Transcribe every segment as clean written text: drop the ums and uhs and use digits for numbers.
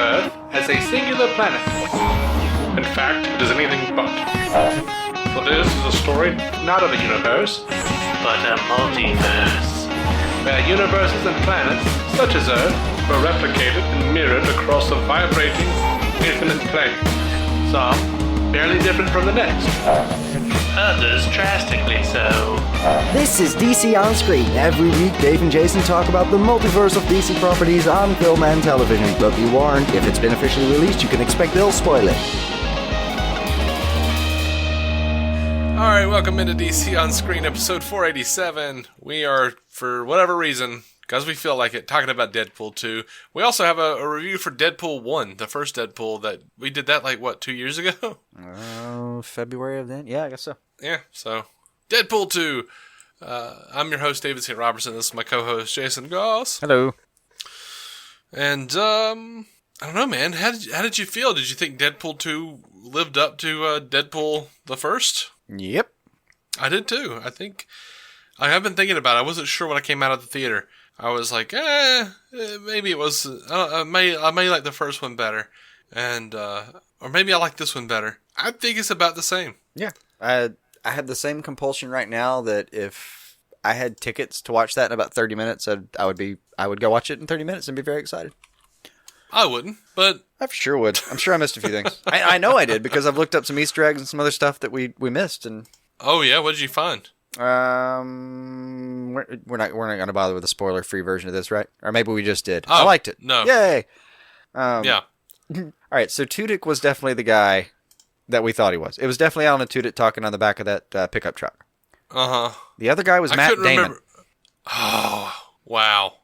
Earth as a singular planet. In fact, it is anything but. For this is a story not of a universe, but a multiverse. Where universes and planets, such as Earth, were replicated and mirrored across a vibrating, infinite plane. Some barely different from the next. Others drastically so. This is DC On Screen. Every week, Dave and Jason talk about the multiverse of DC properties on film and television. But be warned, if it's been officially released, you can expect they'll spoil it. Alright, welcome into DC On Screen, episode 487. We are, for whatever reason, because we feel like it, talking about Deadpool 2. We also have a review for Deadpool 1, the first Deadpool that we did that, 2 years ago? February of then? Yeah, I guess so. Yeah, so Deadpool 2. I'm your host, David St. Robertson. This is my co-host, Jason Goss. Hello. And, I don't know, man. How did you feel? Did you think Deadpool 2 lived up to Deadpool the first? Yep. I did too. I have been thinking about it. I wasn't sure when I came out of the theater. I was like, maybe it was, I may like the first one better. And, or maybe I like this one better. I think it's about the same. Yeah. I have the same compulsion right now that if I had tickets to watch that in about 30 minutes, I would go watch it in 30 minutes and be very excited. I wouldn't, but I for sure would. I'm sure I missed a few things. I know I did because I've looked up some Easter eggs and some other stuff that we missed. And oh yeah, what did you find? We're not going to bother with a spoiler-free version of this, right? Or maybe we just did. Oh, I liked it. No. Yay. Yeah. All right. So Tudyk was definitely the guy that we thought he was. It was definitely Alan Tudyk talking on the back of that pickup truck. The other guy was Matt Damon. Remember. Oh wow,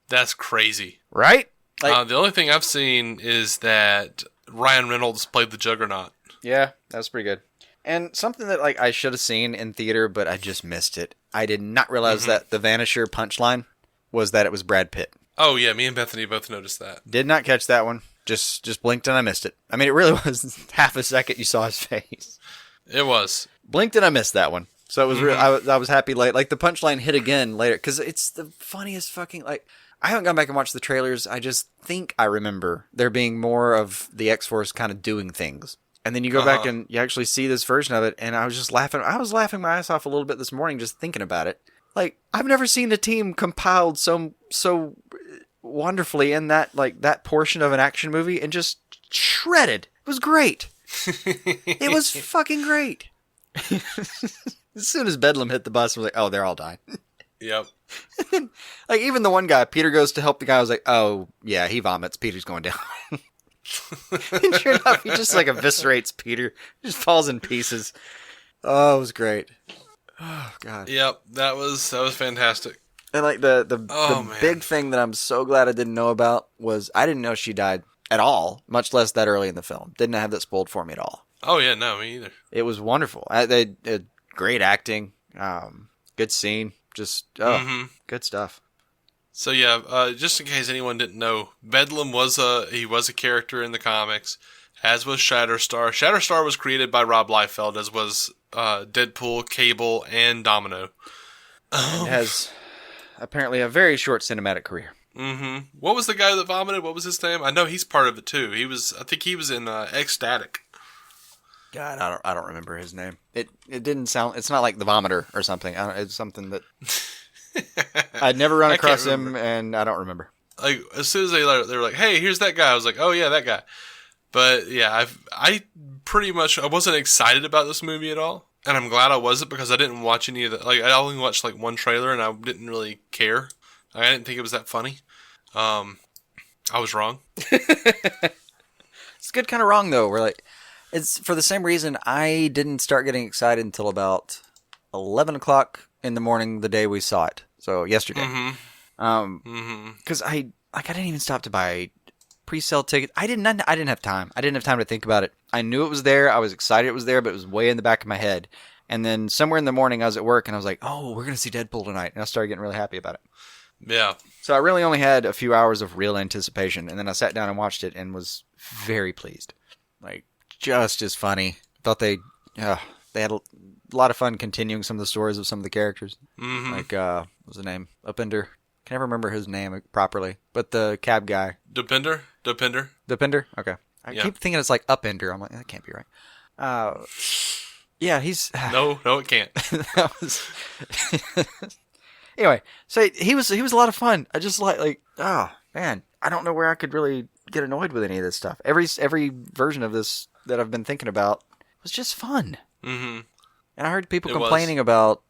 that's crazy, right? The only thing I've seen is that Ryan Reynolds played the Juggernaut. Yeah, that was pretty good. And something that I should have seen in theater, but I just missed it. I did not realize that the Vanisher punchline was that it was Brad Pitt. Oh yeah, me and Bethany both noticed that. Did not catch that one. Just blinked and I missed it. I mean, it really was half a second you saw his face. It was. Blinked and I missed that one. So it was real. I was happy late. Like the punchline hit again later because it's the funniest fucking I haven't gone back and watched the trailers. I just think I remember there being more of the X-Force kind of doing things. And then you go back and you actually see this version of it, and I was just laughing. I was laughing my ass off a little bit this morning just thinking about it. Like, I've never seen a team compiled so wonderfully in that portion of an action movie and just shredded. It was great. It was fucking great. As soon as Bedlam hit the bus, I was like, oh, they're all dying. Yep. And then, even the one guy, Peter goes to help the guy. I was like, oh, yeah, he vomits. Peter's going down. And sure enough, he just eviscerates Peter. He just falls in pieces. Oh, it was great. Oh, God. Yep, that was fantastic. And the big thing that I'm so glad I didn't know about was I didn't know she died at all, much less that early in the film. Didn't have that spoiled for me at all. Oh, yeah, no, me either. It was wonderful. They great acting. Good scene. Just, good stuff. So yeah, just in case anyone didn't know, Bedlam was a character in the comics, as was Shatterstar. Shatterstar was created by Rob Liefeld, as was Deadpool, Cable, and Domino. It has apparently a very short cinematic career. Mm-hmm. What was the guy that vomited? What was his name? I know he's part of it too. I think he was in Ecstatic. God, I don't remember his name. It didn't sound. It's not like the Vomiter or something. It's something that I'd never run across him, and I don't remember. Like as soon as they were like, "Hey, here's that guy," I was like, "Oh yeah, that guy." But yeah, I wasn't excited about this movie at all, and I'm glad I wasn't because I didn't watch any of the. I only watched one trailer, and I didn't really care. I didn't think it was that funny. I was wrong. It's good, kind of wrong though. It's for the same reason I didn't start getting excited until about 11 o'clock in the morning the day we saw it. So yesterday. Because I didn't even stop to buy pre-sale tickets. I didn't have time. I didn't have time to think about it. I knew it was there. I was excited it was there, but it was way in the back of my head. And then somewhere in the morning I was at work and I was like, oh, we're going to see Deadpool tonight. And I started getting really happy about it. Yeah. So I really only had a few hours of real anticipation. And then I sat down and watched it and was very pleased. Just as funny. Thought they had a lot of fun continuing some of the stories of some of the characters. Mm-hmm. What was the name? Upender. can never remember his name properly, but the cab guy. Depender? Depender? Okay. I keep thinking it's like Upender. I'm like, that can't be right. Yeah, he's... No, it can't. That was... Anyway, so he was a lot of fun. I just like, oh, man, I don't know where I could really get annoyed with any of this stuff. Every version of this that I've been thinking about was just fun. Mm-hmm. And I heard people complaining about...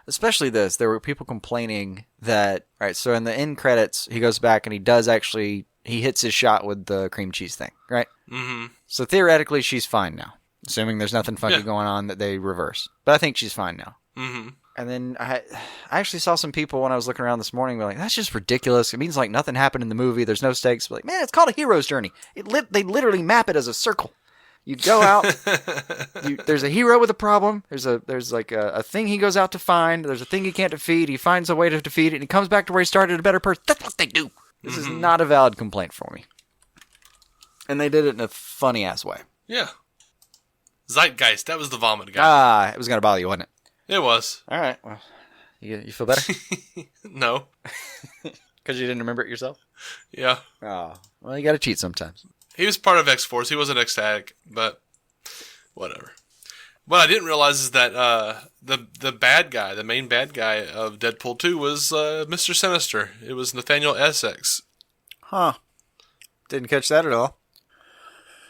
especially this, there were people complaining that, all right, so in the end credits, he goes back and he hits his shot with the cream cheese thing, right? Mm-hmm. So theoretically, she's fine now, assuming there's nothing funky going on that they reverse. But I think she's fine now. Mm-hmm. And then I actually saw some people when I was looking around this morning be like, that's just ridiculous. It means like nothing happened in the movie. There's no stakes. But like, man, it's called a hero's journey. They literally map it as a circle. You go out. There's a hero with a problem. There's like a thing he goes out to find. There's a thing he can't defeat. He finds a way to defeat it, and he comes back to where he started a better person. That's what they do. This is not a valid complaint for me. And they did it in a funny ass way. Yeah. Zeitgeist. That was the vomit guy. It was gonna bother you, wasn't it? It was. All right. Well, you feel better No. because you didn't remember it yourself. Yeah. Oh, well, you got to cheat sometimes. He was part of X-Force. He wasn't ecstatic, but whatever. What I didn't realize is that the bad guy, the main bad guy of Deadpool 2 was Mr. Sinister. It was Nathaniel Essex. Huh. Didn't catch that at all.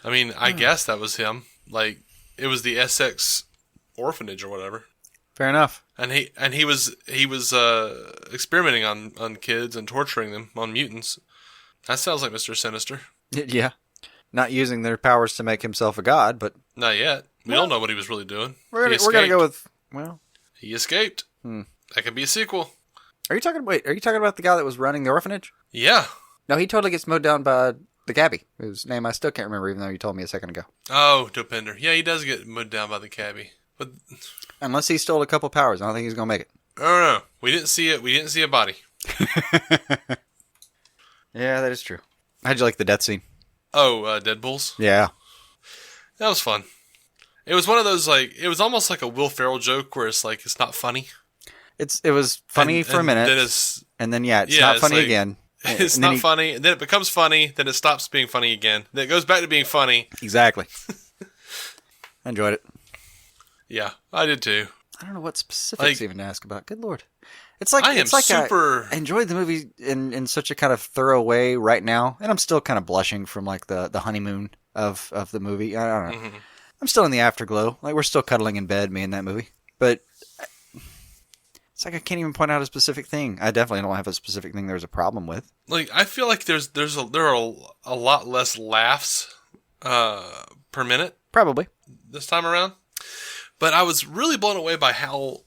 I mean, I guess that was him. Like, it was the Essex orphanage or whatever. Fair enough. And he was experimenting on kids and torturing them, on mutants. That sounds like Mr. Sinister. Yeah. Not using their powers to make himself a god, but... Not yet. We don't know what he was really doing. We're gonna go with... Well... He escaped. That could be a sequel. Are you talking about the guy that was running the orphanage? Yeah. No, he totally gets mowed down by the cabbie, whose name I still can't remember, even though you told me a second ago. Oh, Dopender. Yeah, he does get mowed down by the cabbie. But unless he stole a couple powers, I don't think he's gonna make it. I don't know. We didn't see it. We didn't see a body. Yeah, that is true. How'd you like the death scene? Oh, Deadpool's? Yeah. That was fun. It was one of those, like, it was almost like a Will Ferrell joke where it's like, it's not funny. It was funny for a minute. Then it's not funny like, again. It's not funny. And then it becomes funny. Then it stops being funny again. Then it goes back to being funny. Exactly. I enjoyed it. Yeah, I did too. I don't know what specifics even to ask about. Good Lord. I enjoyed the movie in such a kind of thorough way right now, and I'm still kind of blushing from like the honeymoon of the movie. I don't know. Mm-hmm. I'm still in the afterglow. Like we're still cuddling in bed, me and that movie. But it's like I can't even point out a specific thing. I definitely don't have a specific thing there's a problem with. Like I feel like there are a lot less laughs per minute. Probably this time around. But I was really blown away by how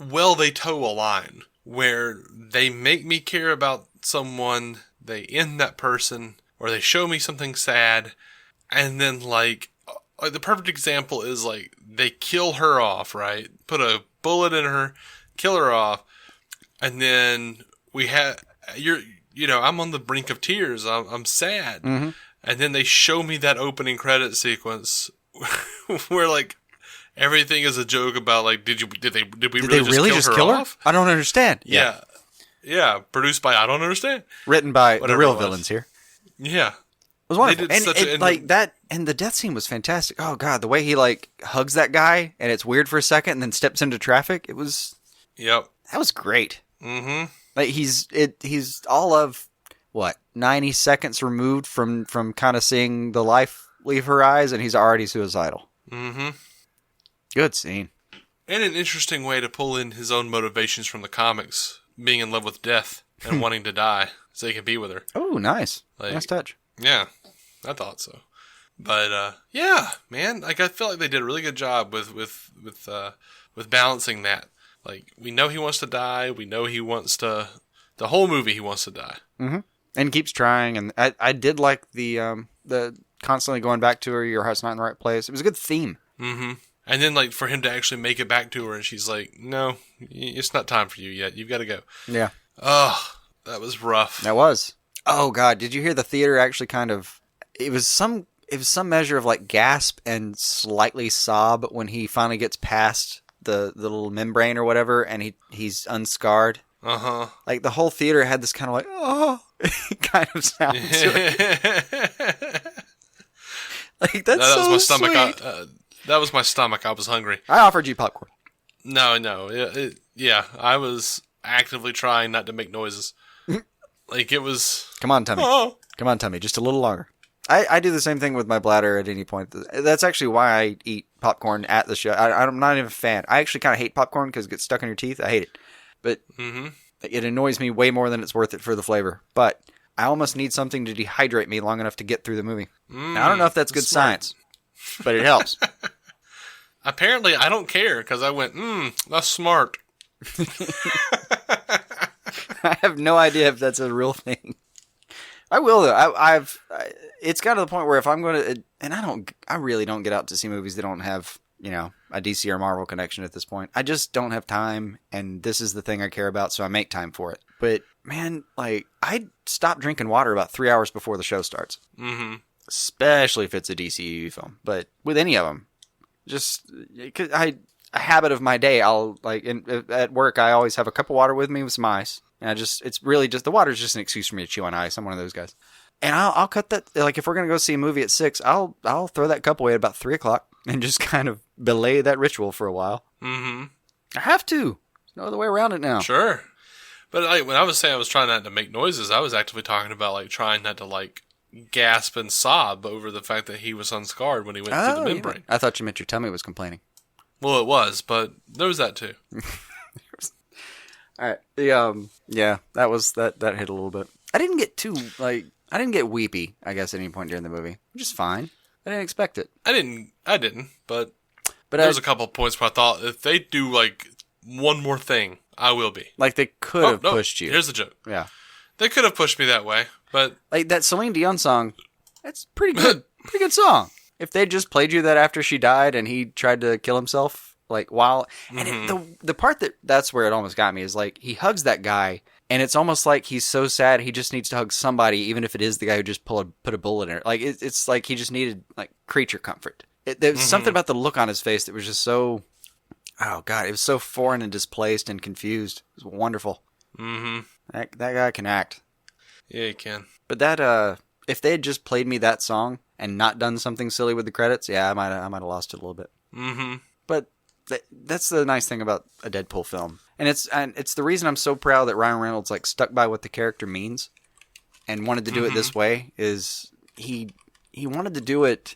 well they toe a line where they make me care about someone, they end that person, or they show me something sad, and then like the perfect example is like they kill her off, right? Put a bullet in her, kill her off, and then I'm on the brink of tears. I'm sad, and then they show me that opening credit sequence where like. Everything is a joke about like did we really just kill her off? I don't understand. Yeah. Produced by I don't understand. Written by the real villains here. Yeah, it was wonderful. And the death scene was fantastic. Oh god, the way he like hugs that guy and it's weird for a second and then steps into traffic. It was. Yep. That was great. Mm-hmm. Like he's all of 90 seconds removed from kind of seeing the life leave her eyes, and he's already suicidal. Mm-hmm. Good scene. And an interesting way to pull in his own motivations from the comics, being in love with death and wanting to die so he can be with her. Oh, nice. Nice touch. Yeah, I thought so. But, yeah, man, like I felt like they did a really good job with balancing that. Like, we know he wants to die. We know he wants to... The whole movie he wants to die. Mm-hmm. And keeps trying. And I did like the constantly going back to her, your heart's not in the right place. It was a good theme. Mm-hmm. And then, like, for him to actually make it back to her, and she's like, no, it's not time for you yet. You've got to go. Yeah. Oh, that was rough. That was. Oh, God. Did you hear the theater actually kind of... It was some measure of, like, gasp and slightly sob when he finally gets past the little membrane or whatever, and he's unscarred. Uh-huh. Like, the whole theater had this kind of like, oh, kind of sound to it. Like, that's that was so my stomach. sweet. That was my stomach. I was hungry. I offered you popcorn. No. Yeah, I was actively trying not to make noises. Like, it was... Come on, Tummy. Oh. Come on, Tummy. Just a little longer. I do the same thing with my bladder at any point. That's actually why I eat popcorn at the show. I'm not even a fan. I actually kind of hate popcorn because it gets stuck in your teeth. I hate it. But it annoys me way more than it's worth it for the flavor. But I almost need something to dehydrate me long enough to get through the movie. Now, I don't know if that's good science, but it helps. Apparently, I don't care because I went, that's smart. I have no idea if that's a real thing. I will though. It's got to the point where if I'm going to, and I really don't get out to see movies that don't have, a DC or Marvel connection at this point. I just don't have time, and this is the thing I care about, so I make time for it. But man, like, I stop drinking water about 3 hours before the show starts. Mm-hmm. Especially if it's a DCU film, but with any of them, just cause a habit of my day. I'll at work, I always have a cup of water with me with some ice. And it's really just, the water's just an excuse for me to chew on ice. I'm one of those guys. And I'll cut that, like, if we're going to go see a movie at 6, I'll throw that cup away at about 3 o'clock and just kind of belay that ritual for a while. Mm-hmm. I have to. There's no other way around it now. Sure. But like, when I was saying I was trying not to make noises, I was actively talking about, like, trying not to, like, gasp and sob over the fact that he was unscarred when he went through the membrane. I thought you meant your tummy was complaining. Well, it was, but there was that too. All right. Yeah, that hit a little bit. I didn't get weepy, I guess, at any point during the movie. Which is fine. I didn't expect it. I didn't, but there was a couple of points where I thought if they do, like, one more thing, I will be. Like, they could have pushed you. Here's the joke. Yeah. They could have pushed me that way, but... Like, that Celine Dion song, that's pretty good. Pretty good song. If they just played you that after she died and he tried to kill himself, like, while... And the part that's where it almost got me is, like, he hugs that guy, and it's almost like he's so sad he just needs to hug somebody, even if it is the guy who just put a bullet in it. Like, it's like he just needed, like, creature comfort. There was something about the look on his face that was just so... Oh, God, it was so foreign and displaced and confused. It was wonderful. Mm-hmm. That guy can act. Yeah, he can. But that, if they had just played me that song and not done something silly with the credits, yeah, I might have lost it a little bit. Mm-hmm. But that's the nice thing about a Deadpool film, and it's the reason I'm so proud that Ryan Reynolds, like, stuck by what the character means and wanted to do it this way. Is he wanted to do it.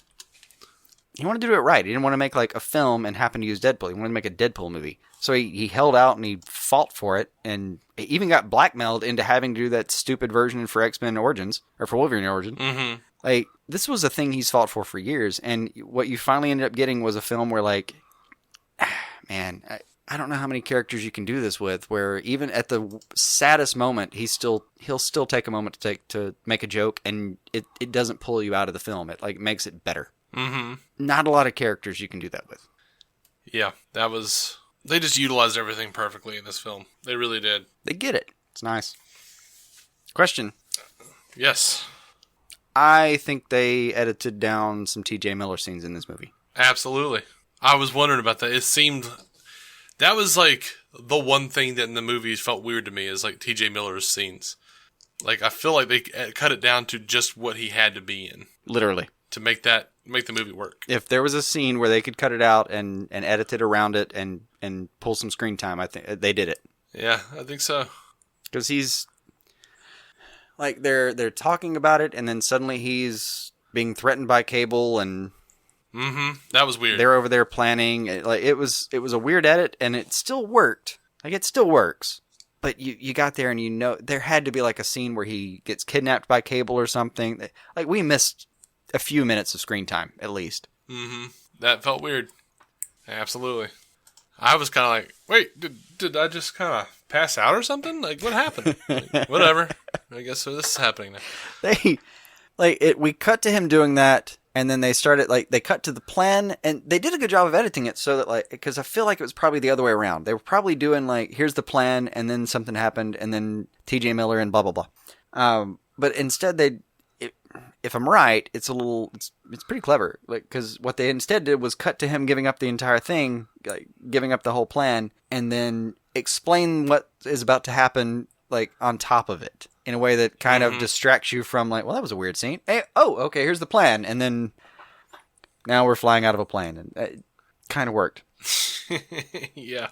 He wanted to do it right. He didn't want to make, like, a film and happen to use Deadpool. He wanted to make a Deadpool movie. So he held out and he fought for it, and he even got blackmailed into having to do that stupid version for X-Men Origins, or for Wolverine Origins. Mm-hmm. Like, this was a thing he's fought for years, and what you finally ended up getting was a film where, like, man, I don't know how many characters you can do this with, where even at the saddest moment, he'll still take a moment to make a joke, and it doesn't pull you out of the film. It, like, makes it better. Mm-hmm. Not a lot of characters you can do that with. Yeah, they just utilized everything perfectly in this film. They really did. They get it. It's nice. Question. Yes. I think they edited down some T.J. Miller scenes in this movie. Absolutely. I was wondering about that. It seemed... That was, like, the one thing that in the movies felt weird to me is, like, T.J. Miller's scenes. Like, I feel like they cut it down to just what he had to be in. Literally. To make the movie work. If there was a scene where they could cut it out and edit it around it and pull some screen time, I think they did it. Yeah, I think so. Because he's... Like, they're talking about it, and then suddenly he's being threatened by Cable, and... Mm-hmm. That was weird. They're over there planning. Like, it was a weird edit, and it still worked. Like, it still works. But you got there, and you know... There had to be, like, a scene where he gets kidnapped by Cable or something. Like, we missed a few minutes of screen time, at least. Mm-hmm. That felt weird. Absolutely. I was kind of like, wait, did I just kind of pass out or something? Like, what happened? Like, whatever. I guess so this is happening now. We cut to him doing that, and then they started, like, they cut to the plan, and they did a good job of editing it so that, like, because I feel like it was probably the other way around. They were probably doing, like, here's the plan, and then something happened, and then TJ Miller and blah, blah, blah. But instead, if I'm right, it's pretty clever. Like, because what they instead did was cut to him giving up the entire thing, like, giving up the whole plan, and then explain what is about to happen, like, on top of it, in a way that kind of distracts you from, like, well, that was a weird scene. Hey, oh, okay, here's the plan. And then now we're flying out of a plane. And it kind of worked. Yeah.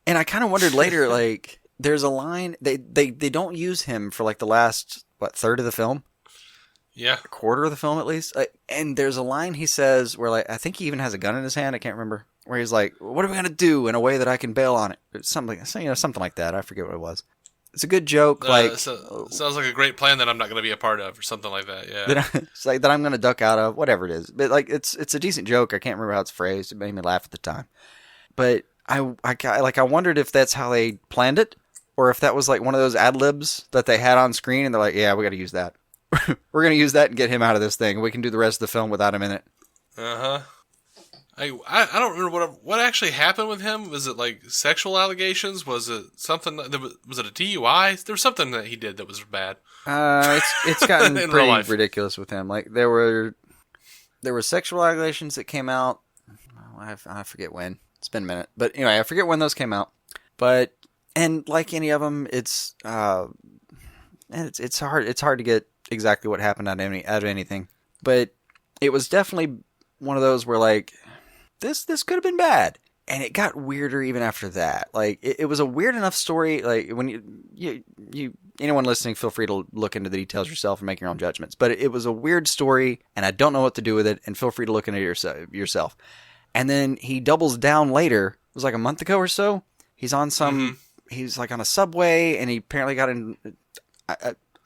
And I kind of wondered later, like, there's a line, they don't use him for, like, the last, third of the film? Yeah. A quarter of the film, at least. And there's a line he says where, like, I think he even has a gun in his hand, I can't remember, where he's like, what are we going to do in a way that I can bail on it? Something like that. I forget what it was. It's a good joke, sounds like a great plan that I'm not going to be a part of, or something like that, yeah. It's like that I'm going to duck out of, whatever it is. But, like, it's a decent joke. I can't remember how it's phrased. It made me laugh at the time. But I wondered if that's how they planned it, or if that was like one of those ad libs that they had on screen, and they're like, yeah, we got to use that. We're going to use that and get him out of this thing. We can do the rest of the film without him in it. Uh-huh. I don't remember what actually happened with him. Was it like sexual allegations? Was it something? Was it a DUI? There was something that he did that was bad. It's gotten pretty ridiculous with him. Like there were sexual allegations that came out. I forget when. It's been a minute, but anyway, I forget when those came out. But and like any of them, it's hard to get exactly what happened out of anything. But it was definitely one of those where like this could have been bad, and it got weirder even after that. Like it was a weird enough story. Like when you anyone listening, feel free to look into the details yourself and make your own judgments. But it was a weird story, and I don't know what to do with it. And feel free to look into it yourself. And then he doubles down later. It was like a month ago or so. He's on he's like on a subway, and he apparently got in.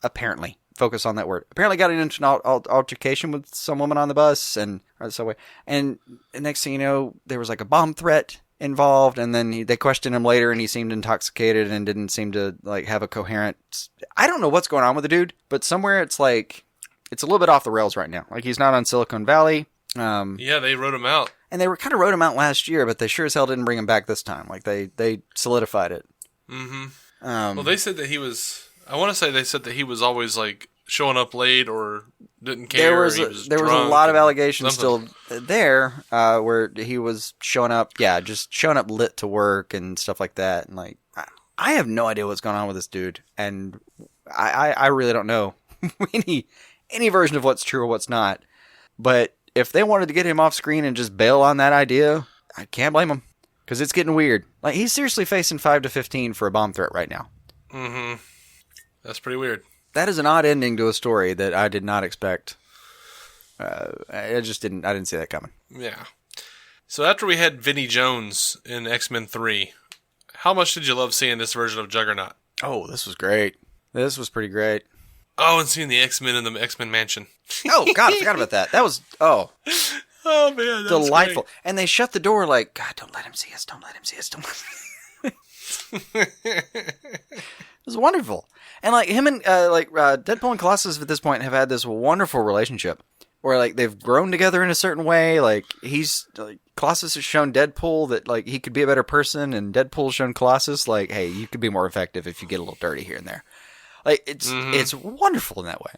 Apparently, focus on that word. Apparently, got into an altercation with some woman on the bus or the subway. And next thing you know, there was like a bomb threat involved. And then they questioned him later, and he seemed intoxicated and didn't seem to like have a coherent. I don't know what's going on with the dude, but somewhere it's like it's a little bit off the rails right now. Like he's not on Silicon Valley. Yeah, they wrote him out. And they kind of wrote him out last year, but they sure as hell didn't bring him back this time. Like they solidified it. Mm-hmm. Well, they said that he was. I want to say they said that he was always like showing up late or didn't care. There was a lot of allegations still there where he was showing up. Yeah, just showing up lit to work and stuff like that. And like I have no idea what's going on with this dude, and I really don't know any version of what's true or what's not. But if they wanted to get him off screen and just bail on that idea, I can't blame him. Because it's getting weird. Like, he's seriously facing 5 to 15 for a bomb threat right now. Mm-hmm. That's pretty weird. That is an odd ending to a story that I did not expect. I didn't see that coming. Yeah. So after we had Vinnie Jones in X-Men 3, how much did you love seeing this version of Juggernaut? Oh, this was great. This was pretty great. Oh, and seeing the X-Men in the X-Men mansion. Oh, God, I forgot about that. That was, oh man, that's delightful. Great. And they shut the door like, God, don't let him see us. Don't let him see us. Don't let him. It was wonderful. And like him and Deadpool and Colossus at this point have had this wonderful relationship where like they've grown together in a certain way. Like Colossus has shown Deadpool that like he could be a better person, and Deadpool's shown Colossus like, hey, you could be more effective if you get a little dirty here and there. Like it's wonderful in that way.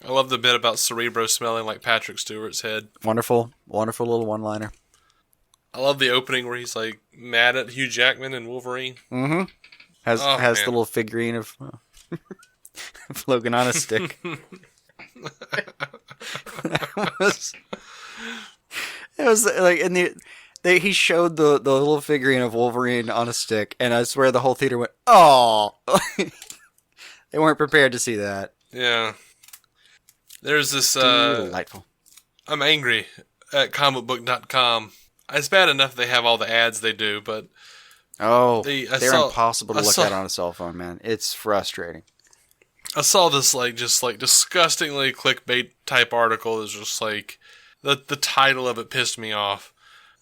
I love the bit about Cerebro smelling like Patrick Stewart's head. Wonderful little one-liner. I love the opening where he's like mad at Hugh Jackman and Wolverine. Mm-hmm. Has the little figurine of Logan on a stick. It was like he showed the little figurine of Wolverine on a stick, and I swear the whole theater went, "Oh!" They weren't prepared to see that. Yeah. There's this. Delightful. I'm angry at comicbook.com. It's bad enough they have all the ads they do, but they're impossible to look at on a cell phone, man. It's frustrating. I saw this just disgustingly clickbait type article. It was just like the title of it pissed me off.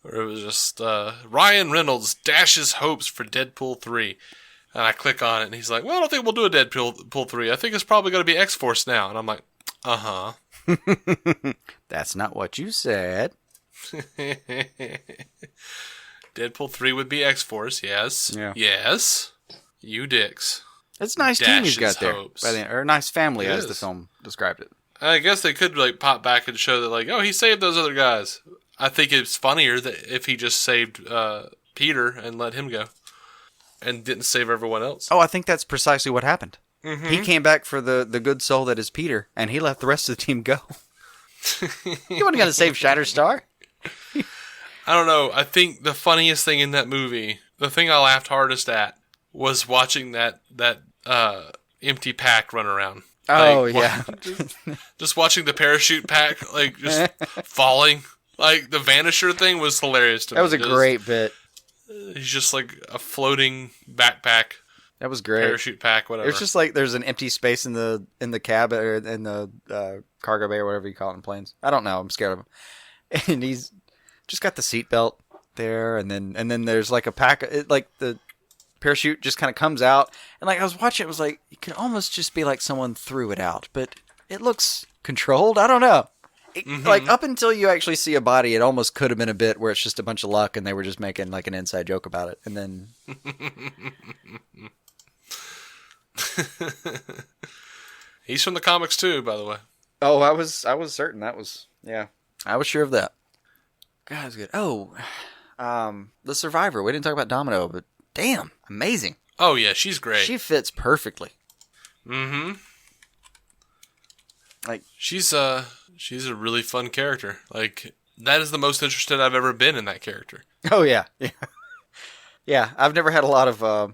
Where it was just Ryan Reynolds dashes hopes for Deadpool 3. And I click on it, and he's like, well, I don't think we'll do a Deadpool 3. I think it's probably going to be X-Force now. And I'm like, uh-huh. That's not what you said. Deadpool 3 would be X-Force, yes. Yeah. Yes. You dicks. It's a nice team he's got there. Or a nice family, as the film described it. I guess they could like pop back and show that, like, oh, he saved those other guys. I think it's funnier that if he just saved Peter and let him go. and didn't save everyone else. Oh, I think that's precisely what happened. Mm-hmm. He came back for the good soul that is Peter, and he let the rest of the team go. He wasn't going to save Shatterstar. I don't know. I think the funniest thing in that movie, the thing I laughed hardest at, was watching that empty pack run around. Oh, Like, yeah. just watching the parachute pack, like, just falling. Like, the Vanisher thing was hilarious to me. That was a great bit. He's just like a floating backpack, That was great. parachute pack, whatever. It's just like there's an empty space in the cab or in the cargo bay or whatever you call it in planes. I don't know. I'm scared of him. And he's just got the seatbelt there, and then there's like a pack. Like the parachute just kind of comes out, and like I was watching, it was like it could almost just be like someone threw it out, but it looks controlled. I don't know. Like up until you actually see a body, it almost could have been a bit where it's just a bunch of luck, and they were just making like an inside joke about it, and then. He's from the comics too, by the way. Oh, I was certain that was I was sure of that. God, that's good. Oh, the Survivor. We didn't talk about Domino, but damn, amazing. Oh yeah, she's great. She fits perfectly. Mm-hmm. Like she's a really fun character. Like that is the most interested I've ever been in that character. oh yeah. Yeah. I've never had a lot of.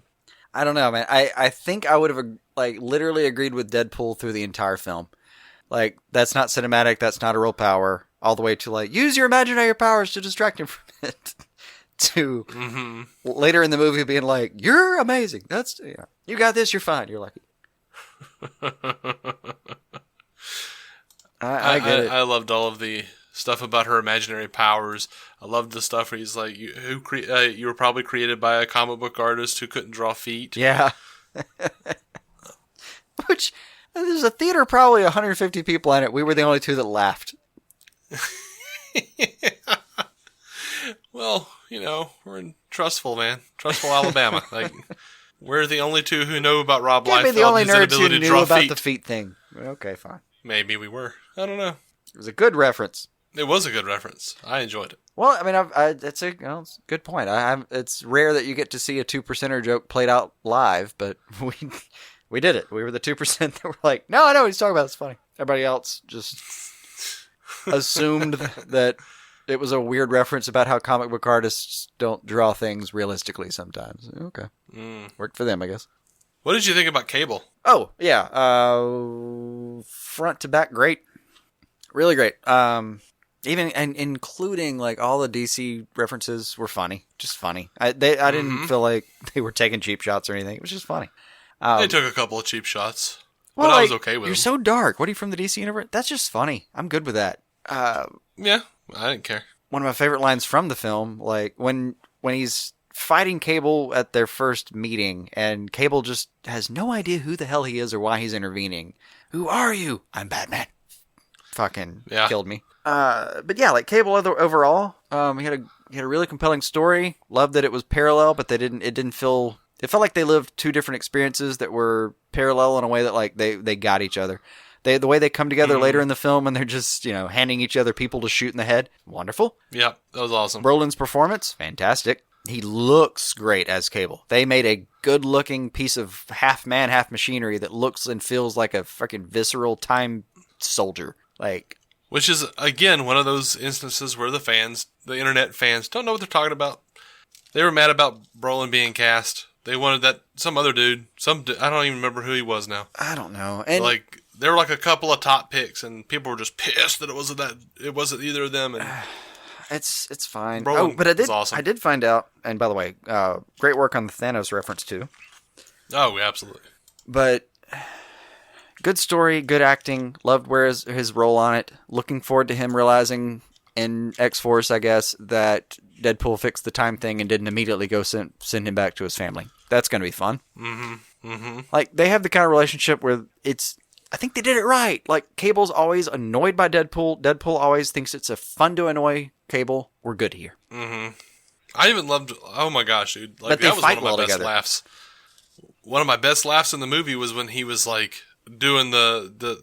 I don't know, man. I think I would have like literally agreed with Deadpool through the entire film. Like that's not cinematic. That's not a real power. All the way to like use your imaginary powers to distract him from it. To later in the movie being like, "You're amazing. That's you got this. You're fine. You're lucky." I get it. I loved all of the stuff about her imaginary powers. I loved the stuff where he's like, you were probably created by a comic book artist who couldn't draw feet. Yeah. Which, there's a theater probably 150 people in it. We were the only two that laughed. Well, we're in Trustful, man. Trustful, Alabama. Like, we're the only two who know about Rob Can't be Liefeld the only and his nerds inability who to knew draw about feet. the feet thing. Okay, fine. Maybe we were. I don't know. It was a good reference. It was a good reference. I enjoyed it. Well, I mean, it's a good point. It's rare that you get to see a 2%er joke played out live, but we did it. We were the 2% that were like, no, I know what he's talking about. It's funny. Everybody else just assumed that it was a weird reference about how comic book artists don't draw things realistically sometimes. Okay. Worked for them, I guess. What did you think about Cable? Oh, yeah. Front to back, great. Really great. Even and including like all the DC references were funny, just funny. I didn't feel like they were taking cheap shots or anything. It was just funny. They took a couple of cheap shots, well, but I was okay with You're them. so dark. What are you from the DC universe? That's just funny. I'm good with that. Yeah, I didn't care. One of my favorite lines from the film, like when he's fighting Cable at their first meeting, and Cable just has no idea who the hell he is or why he's intervening. Who are you? I'm Batman. Fucking killed me. But yeah, like Cable overall, he had a really compelling story. Loved that it was parallel, but it didn't feel. It felt like they lived two different experiences that were parallel in a way that like they got each other. The way they come together later in the film and they're just handing each other people to shoot in the head. Wonderful. Yeah, that was awesome. Brolin's performance, fantastic. He looks great as Cable. They made a good-looking piece of half man, half machinery that looks and feels like a fucking visceral time soldier. Like, which is again one of those instances where the internet fans, don't know what they're talking about. They were mad about Brolin being cast. They wanted that some other dude. I don't even remember who he was now. I don't know. And like there were like a couple of top picks, and people were just pissed that it wasn't either of them. And it's fine. Brolin but was awesome. I did find out. And by the way, great work on the Thanos reference too. Oh, absolutely. But good story, good acting. Loved his role on it. Looking forward to him realizing in X-Force, I guess, that Deadpool fixed the time thing and didn't immediately go send him back to his family. That's going to be fun. Like, they have the kind of relationship where I think they did it right. Like, Cable's always annoyed by Deadpool. Deadpool always thinks it's fun to annoy Cable. We're good here. I even loved, oh my gosh, dude. Like, but they that was fight one of my best together. laughs. One of my best laughs in the movie was when he was like doing the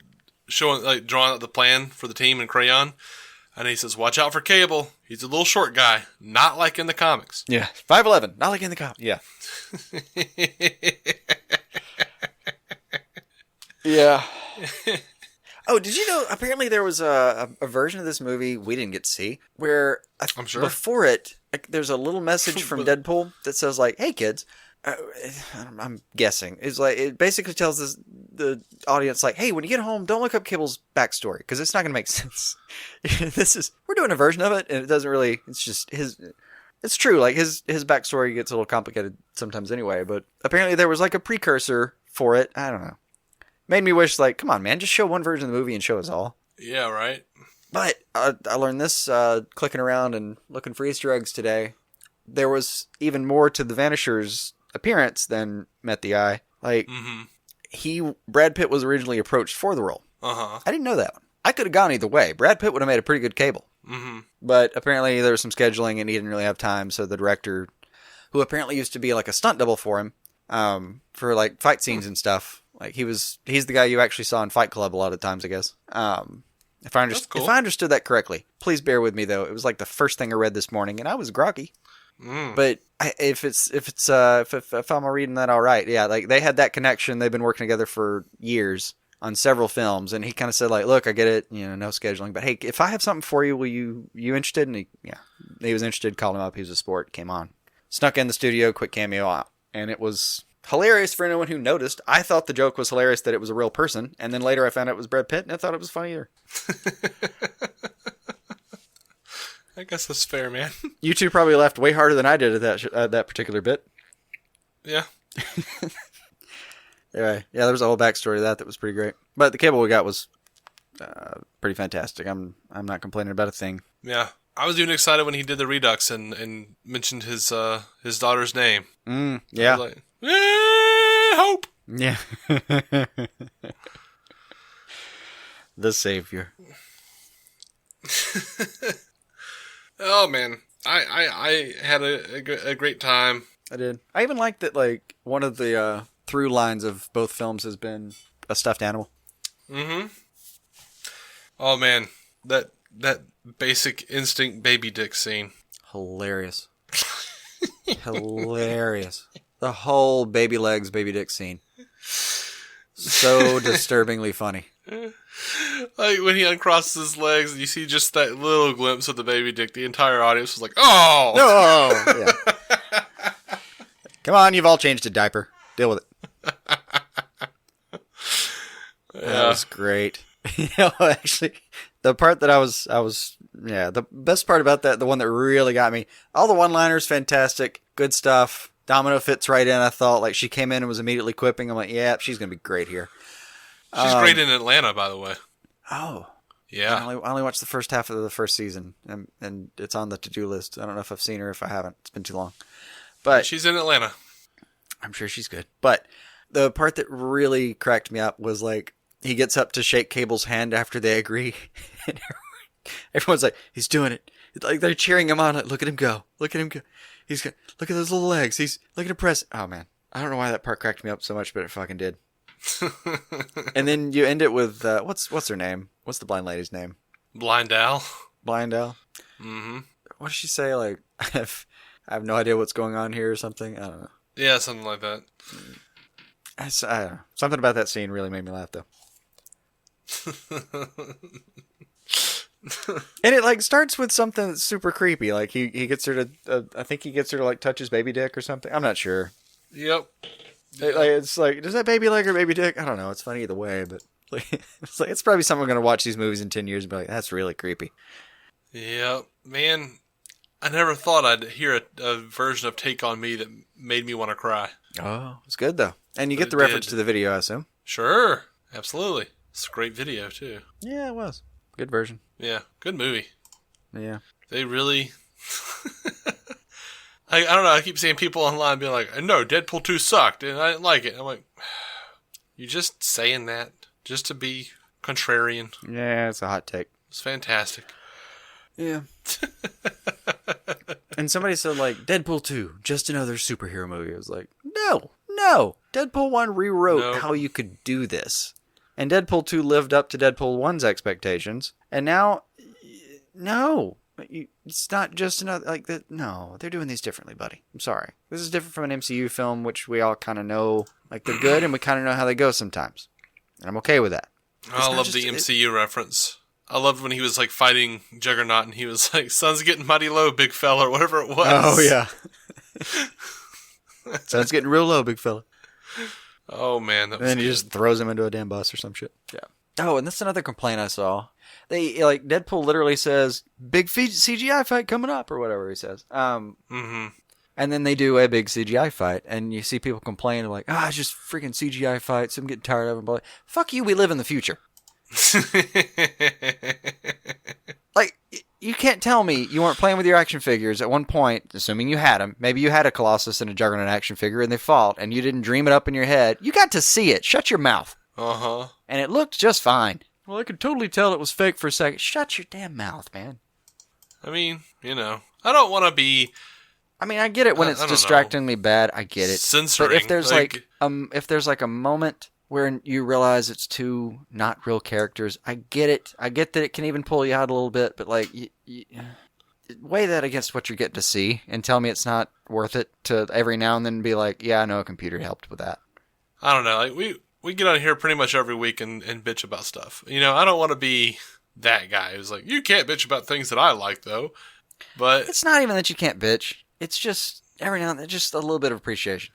showing, like drawing out the plan for the team in crayon. And he says, watch out for Cable. He's a little short guy, not like in the comics. Yeah, 5'11", not like in the comic. Yeah. Yeah. Oh, did you know, apparently there was a version of this movie we didn't get to see, where I'm sure. before it, like, there's a little message from Deadpool that says, like, hey, kids, I'm guessing, it's like, it basically tells the audience, like, hey, when you get home, don't look up Cable's backstory, because it's not going to make sense. We're doing a version of it, and it doesn't really, it's just it's true, like, his backstory gets a little complicated sometimes anyway, but apparently there was, like, a precursor for it. I don't know. Made me wish, like, come on, man, just show one version of the movie and show us all. Yeah, right. But I learned this clicking around and looking for Easter eggs today. There was even more to the Vanisher's appearance than met the eye. Like, Brad Pitt was originally approached for the role. Uh-huh. I didn't know that one. I could have gone either way. Brad Pitt would have made a pretty good Cable. Mm-hmm. But apparently there was some scheduling and he didn't really have time, so the director, who apparently used to be like a stunt double for him, for like fight scenes and stuff. Like he's the guy you actually saw in Fight Club a lot of times, I guess. If I understood that correctly, please bear with me though. It was like the first thing I read this morning, and I was groggy. But if I'm reading that all right, yeah, like they had that connection. They've been working together for years on several films, and he kind of said like, "Look, I get it, no scheduling, but hey, if I have something for you, will you interested?" And he was interested. Called him up. He was a sport. Came on, snuck in the studio, quick cameo out, and it was hilarious for anyone who noticed. I thought the joke was hilarious that it was a real person, and then later I found out it was Brad Pitt, and I thought it was funnier. I guess that's fair, man. You two probably laughed way harder than I did at that particular bit. Yeah. Anyway, yeah, there was a whole backstory to that was pretty great. But the Cable we got was pretty fantastic. I'm not complaining about a thing. Yeah. I was even excited when he did the Redux and mentioned his daughter's name. Yeah. I was like, Hope. Yeah. The Savior. Oh man, I had a great time. I did. I even liked that. Like one of the through lines of both films has been a stuffed animal. Mm-hmm. Oh man, that Basic Instinct baby dick scene. Hilarious. Hilarious. The whole baby legs, baby dick scene. So disturbingly funny. Like when he uncrosses his legs and you see just that little glimpse of the baby dick, the entire audience was like, "Oh, no!" Yeah. Come on, you've all changed a diaper. Deal with it. That was great. Actually, the part that the best part about that, the one that really got me, all the one-liners, fantastic, good stuff. Domino fits right in. I thought like she came in and was immediately quipping. I'm like, yeah, she's gonna be great here. She's great in Atlanta, by the way. Oh, yeah. I only watched the first half of the first season, and it's on the to-do list. I don't know if I've seen her. If I haven't, it's been too long. But she's in Atlanta. I'm sure she's good. But the part that really cracked me up was like he gets up to shake Cable's hand after they agree, and everyone's like, "He's doing it!" It's like they're cheering him on. Like, look at him go! Look at him go! Look at those little legs. Look at him press. Oh man, I don't know why that part cracked me up so much, but it fucking did. And then you end it with what's her name? What's the blind lady's name? Blind Al. Blind Al. Mm-hmm. What does she say? Like, I have no idea what's going on here or something. I don't know. Yeah, something like that. I don't know. Something about that scene really made me laugh though. And it like starts with something that's super creepy. Like he gets her to, I think he gets her to like touch his baby dick or something. I'm not sure. Yep. It's like, does that baby like her baby dick? I don't know. It's funny either way, but like, it's probably someone going to watch these movies in 10 years and be like, that's really creepy. Yep. Man, I never thought I'd hear a version of Take On Me that made me want to cry. Oh, it's good though. And you get the reference to the video, I assume. Sure. Absolutely. It's a great video too. Yeah, it was. Good version. Yeah. Good movie. Yeah. They really... I don't know. I keep seeing people online being like, no, Deadpool 2 sucked, and I didn't like it. I'm like, you just saying that just to be contrarian. Yeah, it's a hot take. It's fantastic. Yeah. And somebody said, like, Deadpool 2, just another superhero movie. I was like, no. Deadpool 1 rewrote how you could do this. And Deadpool 2 lived up to Deadpool 1's expectations. And now, No. It's not just another, like, no, they're doing these differently, buddy. I'm sorry. This is different from an MCU film, which we all kind of know, like, they're good, and we kind of know how they go sometimes. And I'm okay with that. I love the MCU reference. I loved when he was, like, fighting Juggernaut, and he was like, sun's getting mighty low, big fella, or whatever it was. Oh, yeah. Sun's getting real low, big fella. Oh, man. That was And then he good. just throws him into a damn bus or some shit. Yeah. Oh, and that's another complaint I saw. They, like, Deadpool literally says, big CGI fight coming up, or whatever he says. Mm-hmm. And then they do a big CGI fight, and you see people complain, like, it's just freaking CGI fights, I'm getting tired of them. But fuck you, we live in the future. Like, you can't tell me you weren't playing with your action figures at one point, assuming you had them. Maybe you had a Colossus and a Juggernaut action figure, and they fought, and you didn't dream it up in your head. You got to see it. Shut your mouth. Uh-huh. And it looked just fine. Well, I could totally tell it was fake for a second. Shut your damn mouth, man. I mean, you know, I don't want to be... I mean, I get it when it's distractingly bad. I get it. Censoring. But if there's if there's a moment where you realize it's two not real characters, I get it. I get that it can even pull you out a little bit, but like, weigh that against what you're getting to see and tell me it's not worth it to every now and then be like, yeah, I know a computer helped with that. I don't know. Like we get on here pretty much every week and bitch about stuff. You know, I don't want to be that guy who's like, you can't bitch about things that I like, though. But it's not even that you can't bitch. It's just every now and then, just a little bit of appreciation.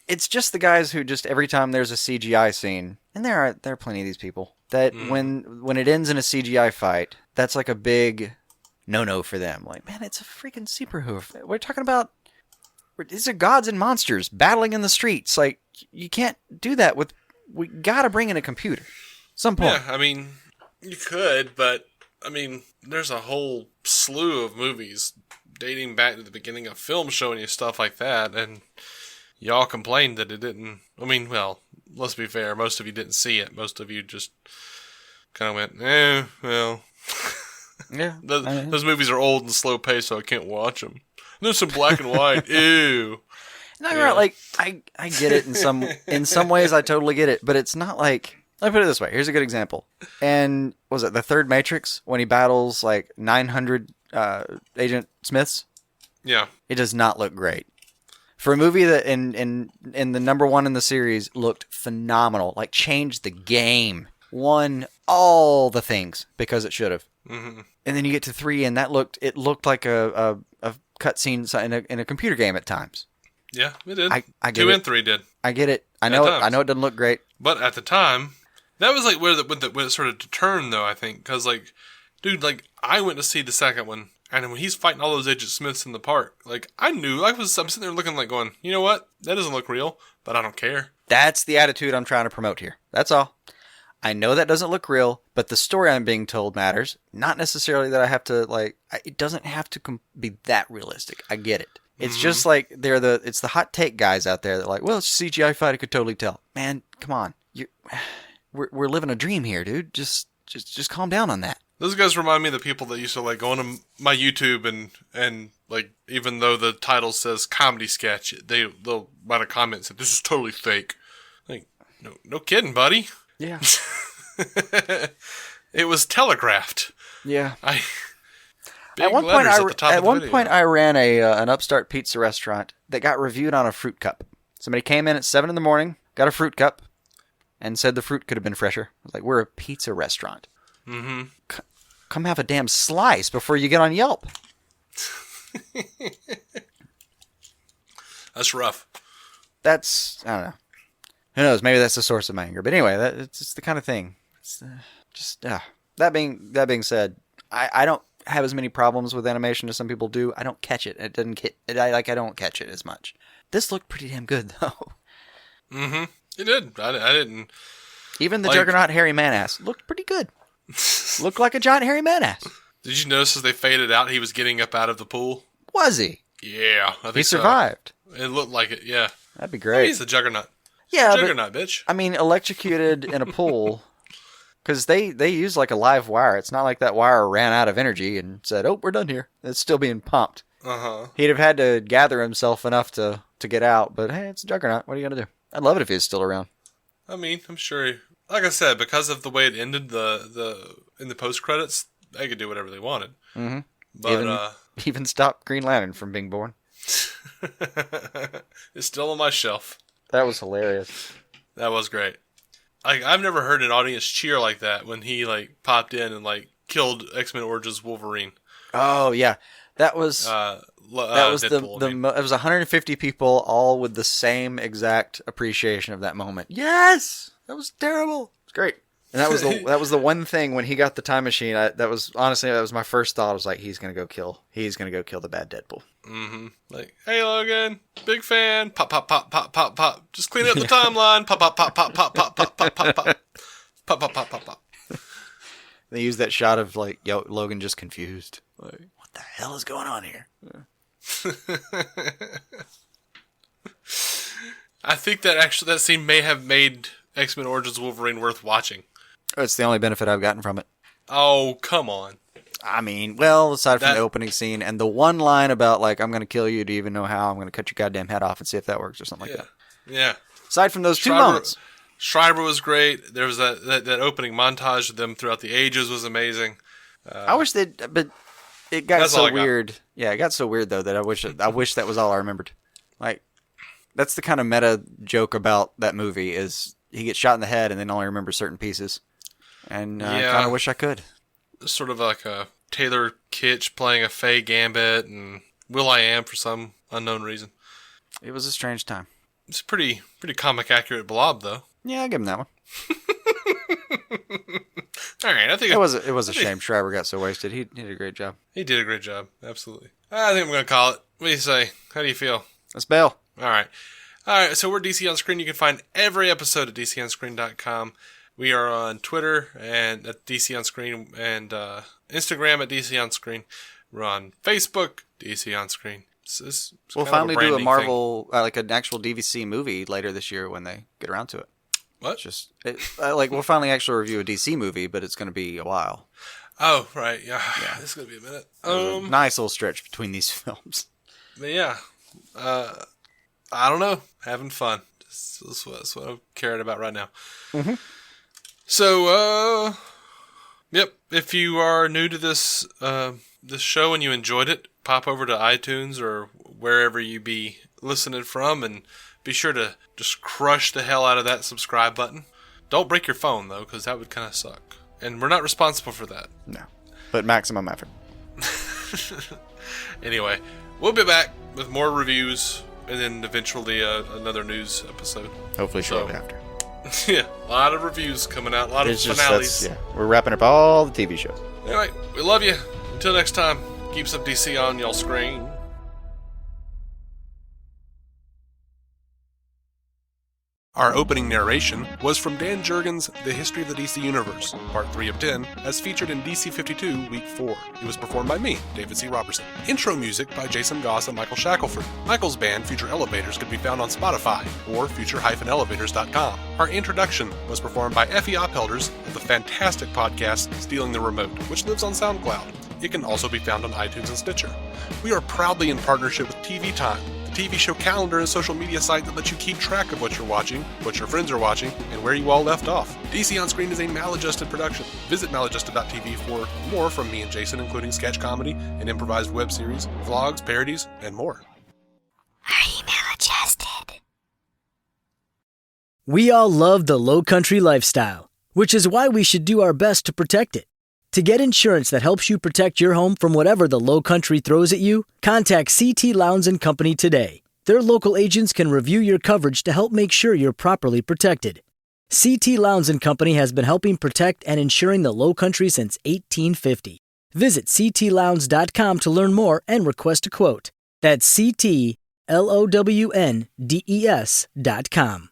It's just the guys who just every time there's a CGI scene, and there are plenty of these people that when it ends in a CGI fight, that's like a big no for them. Like, man, it's a freaking superhoof. We're talking about these are gods and monsters battling in the streets. Like, you can't do that with. We gotta bring in a computer. Some point. Yeah, I mean, you could, but I mean, there's a whole slew of movies dating back to the beginning of film showing you stuff like that, and y'all complained that it didn't. I mean, well, let's be fair. Most of you didn't see it. Most of you just kind of went, well. Yeah. Those movies are old and slow paced, so I can't watch them. There's some black and white. Ew. No, you're right. Like, I get it in some ways. I totally get it, but it's not like. Let me put it this way. Here's a good example. And was it the third Matrix when he battles like 900 Agent Smiths? Yeah. It does not look great. For a movie that in the number one in the series looked phenomenal, like changed the game, won all the things because it should have. Mm-hmm. And then you get to 3, and it looked like a cutscene in a computer game at times. Yeah, it did. I get 2 it. and 3 did. I get it. I know it doesn't look great. But at the time, that was like where it sort of turned, though, I think. Because, like, dude, like, I went to see the second one, and when he's fighting all those Agent Smiths in the park, like, I'm sitting there looking like going, you know what? That doesn't look real, but I don't care. That's the attitude I'm trying to promote here. That's all. I know that doesn't look real, but the story I'm being told matters. Not necessarily that I have to, like, it doesn't have to be that realistic. I get it. It's just like it's the hot take guys out there that are like, well, it's a CGI fight. I could totally tell. Man, come on. We're living a dream here, dude. Just calm down on that. Those guys remind me of the people that used to like go on my YouTube and like, even though the title says comedy sketch, they'll write a comment and say, this is totally fake. Like, no kidding, buddy. Yeah. It was telegraphed. Yeah. At one point, I ran an upstart pizza restaurant that got reviewed on a fruit cup. Somebody came in at 7 a.m, got a fruit cup, and said the fruit could have been fresher. I was like, we're a pizza restaurant. Mm-hmm. Come have a damn slice before you get on Yelp. That's rough. I don't know. Who knows? Maybe that's the source of my anger. But anyway, it's just the kind of thing. That being said, I don't have as many problems with animation as some people do. I don't catch it. I don't catch it as much. This looked pretty damn good though. Mm-hmm. It did. I didn't. Even the Juggernaut hairy man-ass looked pretty good. Looked like a giant hairy man-ass. Did you notice as they faded out, he was getting up out of the pool? Was he? Yeah, I think he survived. So. It looked like it. Yeah, that'd be great. He's the Juggernaut. Yeah, Juggernaut, bitch. I mean, electrocuted in a pool. Because they use like a live wire. It's not like that wire ran out of energy and said, oh, we're done here. It's still being pumped. Uh-huh. He'd have had to gather himself enough to get out. But hey, it's a Juggernaut. What are you going to do? I'd love it if he was still around. I mean, I'm sure. Like I said, because of the way it ended in the post-credits, they could do whatever they wanted. Mm-hmm. But even stop Green Lantern from being born. it's still on my shelf. That was hilarious. That was great. Like, I've never heard an audience cheer like that when he like popped in and like killed X-Men Origins Wolverine. Oh yeah, that was Deadpool, it was 150 people all with the same exact appreciation of that moment. Yes, that was terrible. It's great. And that was the one thing when he got the time machine. That was my first thought. I was like, he's gonna go kill the bad Deadpool. Mm-hmm. Like, hey Logan, big fan. Pop, pop, pop, pop, pop, pop. Just clean up the timeline. Pop, pop, pop, pop, pop, pop, pop, pop, pop, pop, pop, pop, pop, pop, pop. They used that shot of like Logan just confused. Like, what the hell is going on here? I think that scene may have made X-Men Origins Wolverine worth watching. It's the only benefit I've gotten from it. Oh, come on. I mean, well, aside from the opening scene and the one line about like, I'm going to kill you, do you even know how? I'm going to cut your goddamn head off and see if that works or something like that. Yeah. Aside from those two moments. Schreiber was great. There was that opening montage of them throughout the ages was amazing. I wish but it got so weird. Yeah, it got so weird though that I wish that was all I remembered. Like, that's the kind of meta joke about that movie is he gets shot in the head and then only remembers certain pieces. And I kind of wish I could. Sort of like a Taylor Kitsch playing a Faye Gambit and Will.I.am for some unknown reason. It was a strange time. It's pretty comic accurate blob though. Yeah, I'll give him that one. All right, I think it was a shame Schreiber got so wasted. He did a great job. He did a great job, absolutely. I think I'm going to call it. What do you say? How do you feel? Let's bail. All right, so we're DC On Screen. You can find every episode at DCOnScreen.com. We are on Twitter and at DC On Screen and Instagram at DC On Screen. We're on Facebook, DC On Screen. We'll finally do a Marvel, like an actual DVC movie later this year when they get around to it. What? We'll finally actually review a DC movie, but it's going to be a while. Oh, right. Yeah. This is going to be a minute. A nice little stretch between these films. But yeah. I don't know. Having fun. That's what I'm caring about right now. Mm-hmm. So, yep. If you are new to this show and you enjoyed it, pop over to iTunes or wherever you be listening from and be sure to just crush the hell out of that subscribe button. Don't break your phone, though, because that would kind of suck. And we're not responsible for that. No. But maximum effort. Anyway, we'll be back with more reviews and then eventually another news episode. Hopefully shortly after. Yeah, a lot of reviews coming out, a lot of finales. We're wrapping up all the TV shows. Anyway, we love you. Until next time, keep some DC on y'all screen. Our opening narration was from Dan Jurgens' The History of the DC Universe, Part 3 of 10, as featured in DC 52, Week 4. It was performed by me, David C. Robertson. Intro music by Jason Goss and Michael Shackelford. Michael's band, Future Elevators, could be found on Spotify or future-elevators.com. Our introduction was performed by Effie Ophelders of the fantastic podcast Stealing the Remote, which lives on SoundCloud. It can also be found on iTunes and Stitcher. We are proudly in partnership with TV Time, TV show calendar and social media site that lets you keep track of what you're watching, what your friends are watching, and where you all left off. DC On Screen is a maladjusted production. Visit maladjusted.tv for more from me and Jason, including sketch comedy, an improvised web series, vlogs, parodies, and more. Are you maladjusted? We all love the low country lifestyle, which is why we should do our best to protect it. To get insurance that helps you protect your home from whatever the low country throws at you, contact CT Lowndes & Company today. Their local agents can review your coverage to help make sure you're properly protected. CT Lowndes & Company has been helping protect and insuring the low country since 1850. Visit ctlowndes.com to learn more and request a quote. That's CTLOWNDES.com.